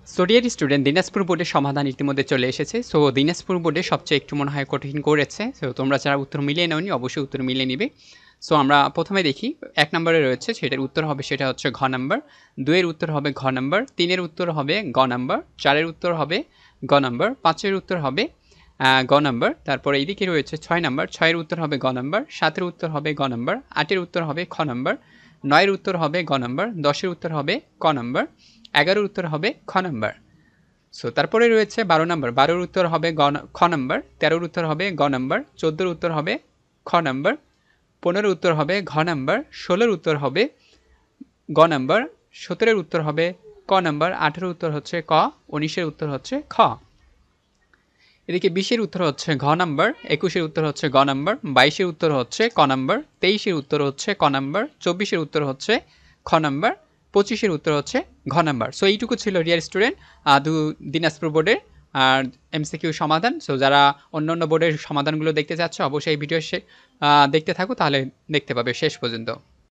So dear student, Dinajpur বোর্ডের সমাধান ইতিমধ্যে চলে এসেছে। সো দিনাজপুর বোর্ডে সবচেয়ে একটু মনে হয় কঠিন করেছে। সো তোমরা যারা উত্তর মিলিয়ে নাওনি অবশ্যই উত্তর মিলিয়ে নিবে। সো আমরা প্রথমে দেখি ১ নম্বরে রয়েছে, সেটার উত্তর হবে সেটা হচ্ছে ঘ নাম্বার। ২ এর উত্তর হবে ঘ নাম্বার। ৩ এর উত্তর হবে গ নাম্বার। ৪ এর উত্তর হবে গ নাম্বার। ৫ এর উত্তর হবে গ নাম্বার। তারপরে এইদিকে রয়েছে ৬ নাম্বার। ৬ এর উত্তর হবে গ নাম্বার। ৭ এর উত্তর হবে গ নাম্বার। ৮ এর উত্তর হবে খ নাম্বার। ৯ এর উত্তর হবে গ নাম্বার। ১০ এর উত্তর হবে ক নাম্বার। ১১ এর উত্তর হবে খ নাম্বার। সো তারপরে রয়েছে ১২ নাম্বার। ১২ এর উত্তর হবে খ নাম্বার। ১৩ এর উত্তর হবে গ নাম্বার। ১৪ এর উত্তর হবে খ নাম্বার। ১৫ এর উত্তর হবে ঘ নাম্বার। ১৬ এর উত্তর হবে গ নাম্বার। ১৭ এর উত্তর হবে ক নাম্বার। ১৮ এর উত্তর হচ্ছে ক। ১৯ এর উত্তর হচ্ছে খ। এদিকে ২০ এর উত্তর হচ্ছে ঘ নাম্বার। ২১ এর উত্তর হচ্ছে গ নাম্বার। ২২ এর উত্তর হচ্ছে ক নাম্বার। ২৩ এর উত্তর হচ্ছে ক নাম্বার। ২৪ এর উত্তর হচ্ছে খ নাম্বার। ২৫ এর উত্তর হচ্ছে ঘ নাম্বার। সো এইটুকু ছিল ডিয়ার স্টুডেন্ট দিনাজপুর বোর্ডের আর এমসিকিউ সমাধান। সো যারা অন্য অন্য বোর্ডের সমাধানগুলো দেখতে চাচ্ছ অবশ্যই এই ভিডিও দেখতে থাকো, তাহলে দেখতে পাবে শেষ পর্যন্ত।